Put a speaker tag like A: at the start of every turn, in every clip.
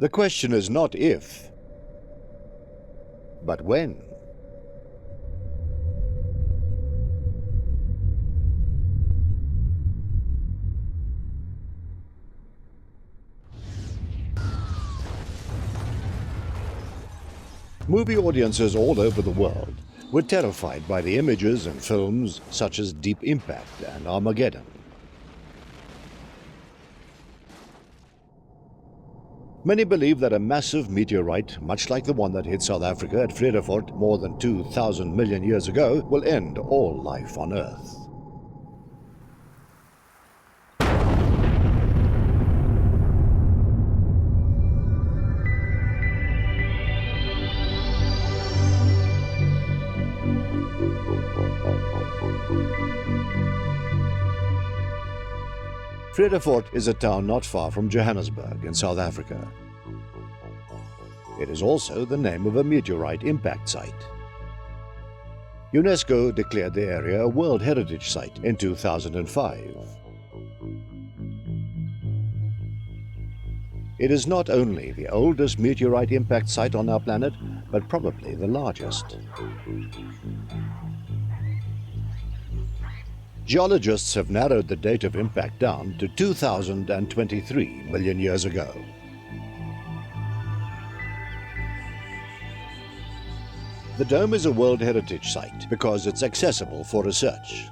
A: The question is not if, but when. Movie audiences all over the world were terrified by the images in films such as Deep Impact and Armageddon. Many believe that a massive meteorite, much like the one that hit South Africa at Vredefort more than 2,000 million years ago, will end all life on Earth. Vredefort is a town not far from Johannesburg in South Africa. It is also the name of a meteorite impact site. UNESCO declared the area a World Heritage Site in 2005. It is not only the oldest meteorite impact site on our planet, but probably the largest. Geologists have narrowed the date of impact down to 2023 million years ago. The dome is a World Heritage Site because it's accessible for research.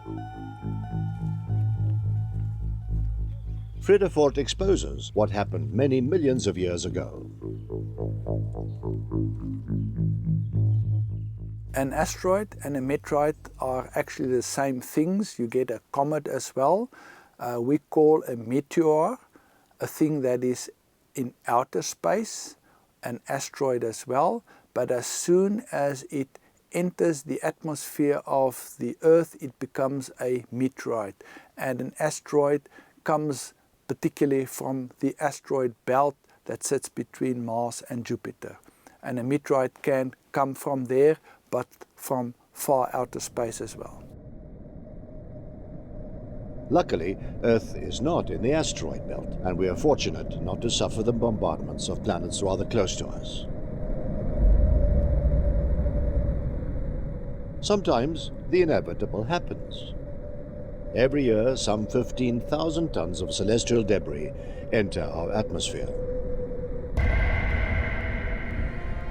A: Vredefort exposes what happened many millions of years ago.
B: An asteroid and a meteorite are actually the same things. You get a comet as well. We call a meteor a thing that is in outer space, an asteroid as well. But as soon as it enters the atmosphere of the Earth, it becomes a meteorite. And an asteroid comes particularly from the asteroid belt that sits between Mars and Jupiter. And a meteorite can come from there, but from far outer space as well.
A: Luckily, Earth is not in the asteroid belt, and we are fortunate not to suffer the bombardments of planets rather close to us. Sometimes the inevitable happens. Every year, some 15,000 tons of celestial debris enter our atmosphere.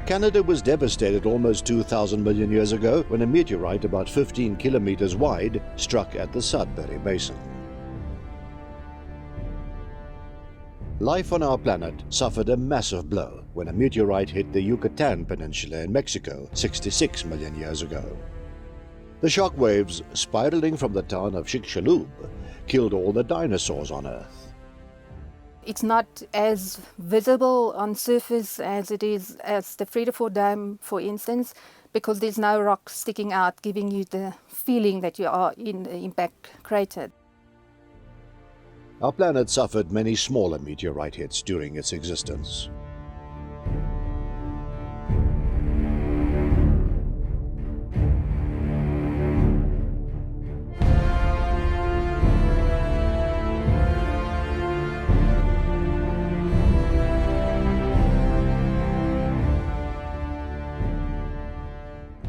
A: Canada was devastated almost 2,000 million years ago when a meteorite about 15 kilometers wide struck at the Sudbury Basin. Life on our planet suffered a massive blow when a meteorite hit the Yucatan Peninsula in Mexico 66 million years ago. The shock waves spiraling from the town of Chicxulub killed all the dinosaurs on Earth.
C: It's not as visible on surface as it is as the Vredefort Dome, for instance, because there's no rock sticking out, giving you the feeling that you are in the impact crater.
A: Our planet suffered many smaller meteorite hits during its existence.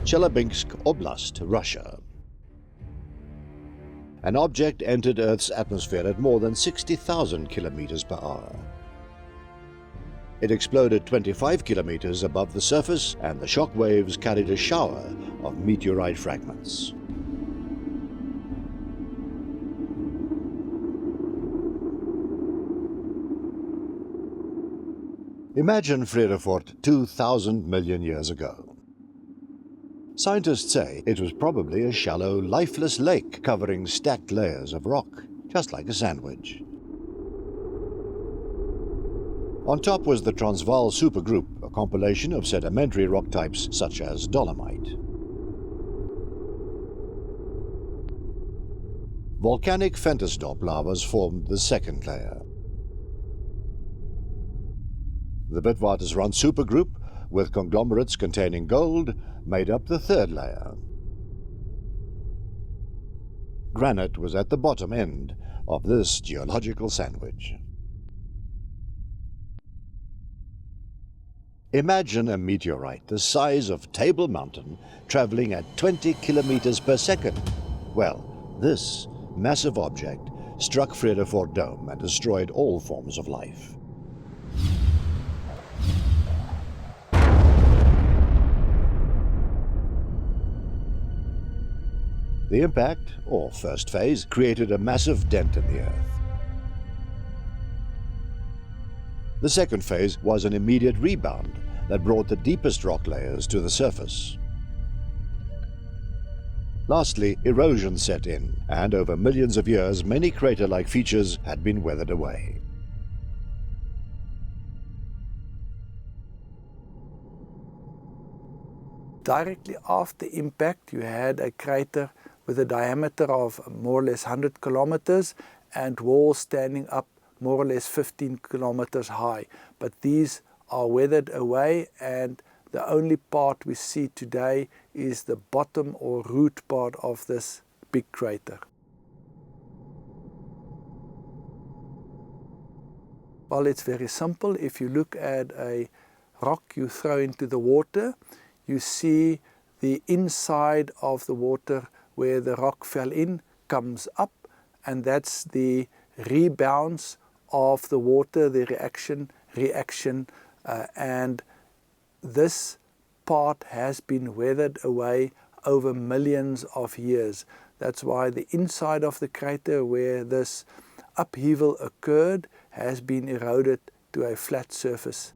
A: Chelyabinsk Oblast, Russia. An object entered Earth's atmosphere at more than 60,000 kilometers per hour. It exploded 25 kilometers above the surface, and the shock waves carried a shower of meteorite fragments. Imagine Vredefort 2,000 million years ago. Scientists say it was probably a shallow, lifeless lake covering stacked layers of rock, just like a sandwich. On top was the Transvaal supergroup, a compilation of sedimentary rock types such as dolomite. Volcanic Ventersdorp lavas formed the second layer. The Witwatersrand supergroup, with conglomerates containing gold, made up the third layer. Granite was at the bottom end of this geological sandwich. Imagine a meteorite the size of Table Mountain traveling at 20 kilometers per second. Well, this massive object struck Vredefort Dome and destroyed all forms of life. The impact, or first phase, created a massive dent in the Earth. The second phase was an immediate rebound that brought the deepest rock layers to the surface. Lastly, erosion set in, and over millions of years, many crater-like features had been weathered away.
B: Directly after impact, you had a crater with a diameter of more or less 100 kilometers and walls standing up more or less 15 kilometers high. But these are weathered away, and the only part we see today is the bottom or root part of this big crater. Well, it's very simple. If you look at a rock you throw into the water, you see the inside of the water where the rock fell in comes up, and that's the rebounds of the water, the reaction, and this part has been weathered away over millions of years. That's why the inside of the crater where this upheaval occurred has been eroded to a flat surface.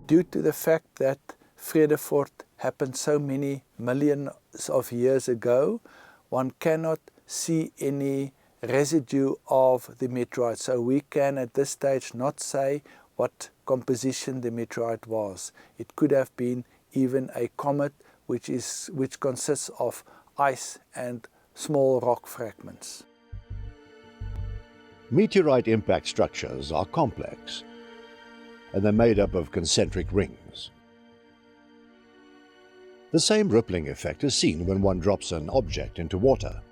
B: Due to the fact that Vredefort happened so many millions of years ago, one cannot see any residue of the meteorite. So we can at this stage not say what composition the meteorite was. It could have been even a comet which consists of ice and small rock fragments.
A: Meteorite impact structures are complex, and they're made up of concentric rings. The same rippling effect is seen when one drops an object into water.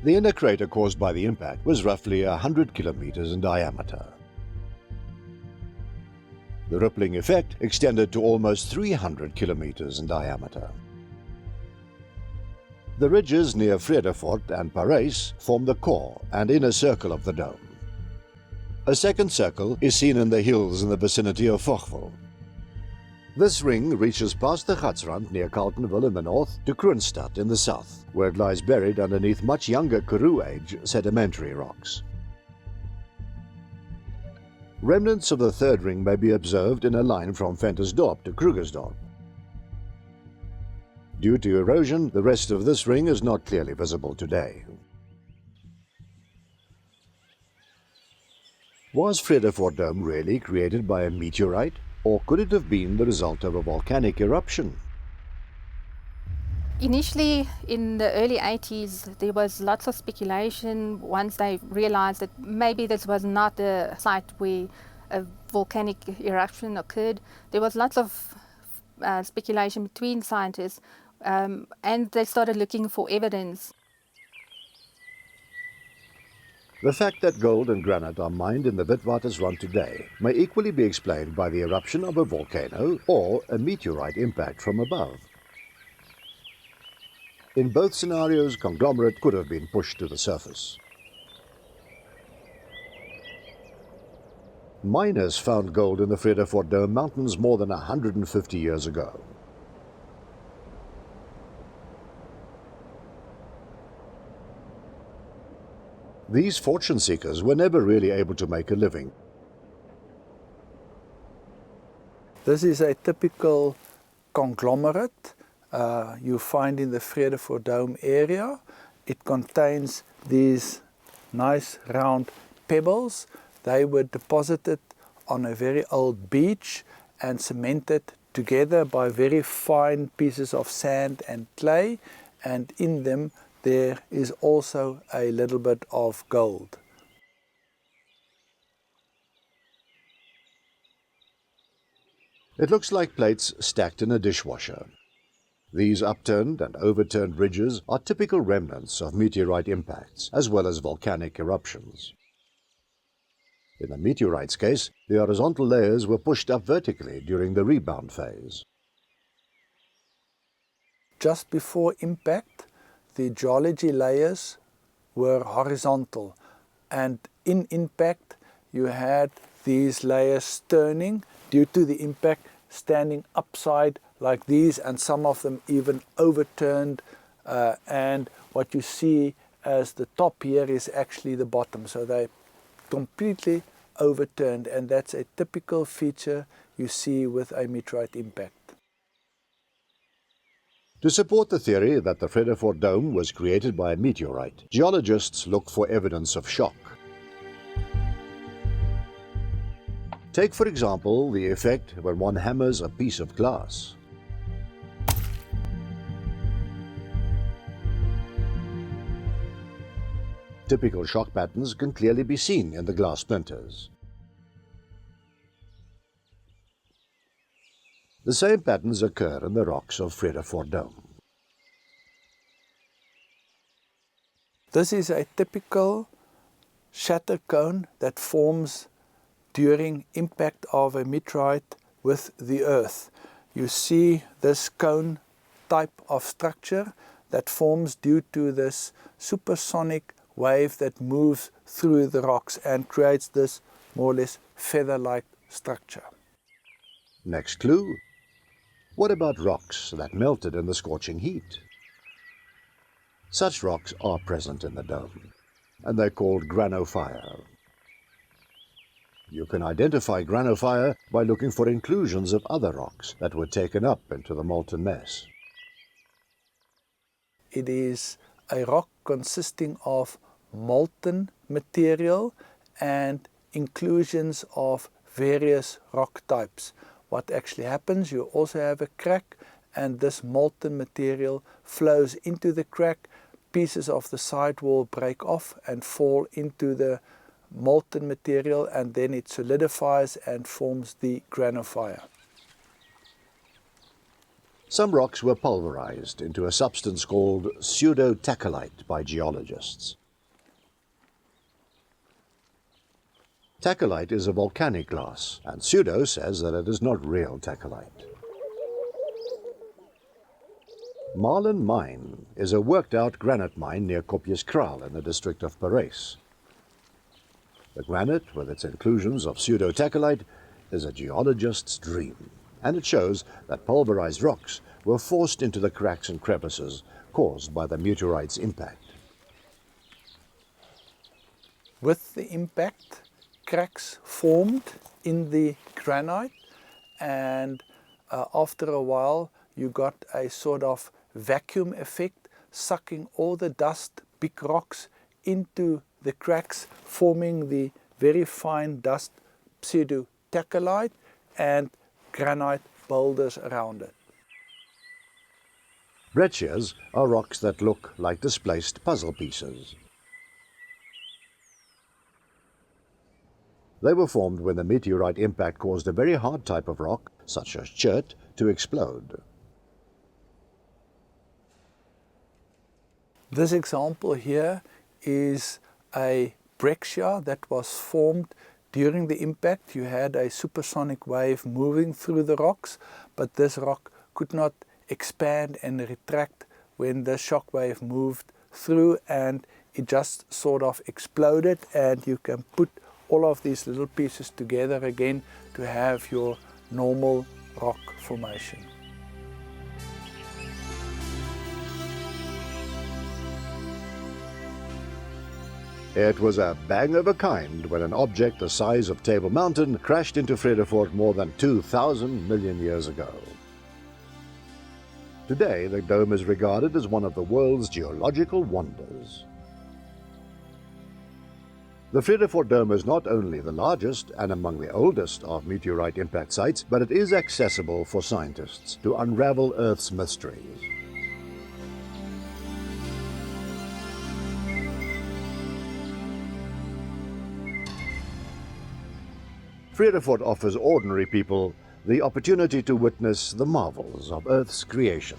A: The inner crater caused by the impact was roughly 100 kilometers in diameter. The rippling effect extended to almost 300 kilometers in diameter. The ridges near Vredefort and Parys form the core and inner circle of the dome. A second circle is seen in the hills in the vicinity of Fochville. This ring reaches past the Gatsrand near Carltonville in the north to Kroonstad in the south, where it lies buried underneath much younger Karoo Age sedimentary rocks. Remnants of the third ring may be observed in a line from Ventersdorp to Krugersdorp. Due to erosion, the rest of this ring is not clearly visible today. Was Vredefort Dome really created by a meteorite, or could it have been the result of a volcanic eruption?
C: Initially, in the early 80s, there was lots of speculation once they realized that maybe this was not a site where a volcanic eruption occurred. There was lots of speculation between scientists, and they started looking for evidence.
A: The fact that gold and granite are mined in the Witwatersrand today may equally be explained by the eruption of a volcano or a meteorite impact from above. In both scenarios, conglomerate could have been pushed to the surface. Miners found gold in the Vredefort Dome mountains more than 150 years ago. These fortune seekers were never really able to make a living.
B: This is a typical conglomerate you find in the Vredefort Dome area. It contains these nice round pebbles. They were deposited on a very old beach and cemented together by very fine pieces of sand and clay, and in them there is also a little bit of gold.
A: It looks like plates stacked in a dishwasher. These upturned and overturned ridges are typical remnants of meteorite impacts, as well as volcanic eruptions. In the meteorite's case, the horizontal layers were pushed up vertically during the rebound phase.
B: Just before impact, the geology layers were horizontal, and in impact you had these layers turning due to the impact, standing upside like these, and some of them even overturned, and what you see as the top here is actually the bottom, so they completely overturned, and that's a typical feature you see with a meteorite impact.
A: To support the theory that the Vredefort Dome was created by a meteorite, geologists look for evidence of shock. Take, for example, the effect when one hammers a piece of glass. Typical shock patterns can clearly be seen in the glass splinters. The same patterns occur in the rocks of Vredefort Dome.
B: This is a typical shatter cone that forms during impact of a meteorite with the Earth. You see this cone type of structure that forms due to this supersonic wave that moves through the rocks and creates this more or less feather-like structure.
A: Next clue. What about rocks that melted in the scorching heat? Such rocks are present in the dome, and they're called granophyre. You can identify granophyre by looking for inclusions of other rocks that were taken up into the molten mess.
B: It is a rock consisting of molten material and inclusions of various rock types. What actually happens, you also have a crack, and this molten material flows into the crack. Pieces of the sidewall break off and fall into the molten material, and then it solidifies and forms the granophyre.
A: Some rocks were pulverized into a substance called pseudo-tachelite by geologists. Tachelite is a volcanic glass, and pseudo says that it is not real tachelite. Marlin Mine is a worked-out granite mine near Potchefstroom in the district of Parys. The granite, with its inclusions of pseudo-tachelite, is a geologist's dream, and it shows that pulverized rocks were forced into the cracks and crevices caused by the meteorite's impact.
B: With the impact, cracks formed in the granite, and after a while you got a sort of vacuum effect, sucking all the dust, big rocks, into the cracks, forming the very fine dust pseudo-tachelite and granite boulders around it.
A: Breccias are rocks that look like displaced puzzle pieces. They were formed when the meteorite impact caused a very hard type of rock, such as chert, to explode.
B: This example here is a breccia that was formed during the impact. You had a supersonic wave moving through the rocks, but this rock could not expand and retract when the shock wave moved through, and it just sort of exploded, and you can put all of these little pieces together again to have your normal rock formation.
A: It was a bang of a kind when an object the size of Table Mountain crashed into Vredefort more than 2,000 million years ago. Today, the dome is regarded as one of the world's geological wonders. The Vredefort Dome is not only the largest and among the oldest of meteorite impact sites, but it is accessible for scientists to unravel Earth's mysteries. Vredefort offers ordinary people the opportunity to witness the marvels of Earth's creation.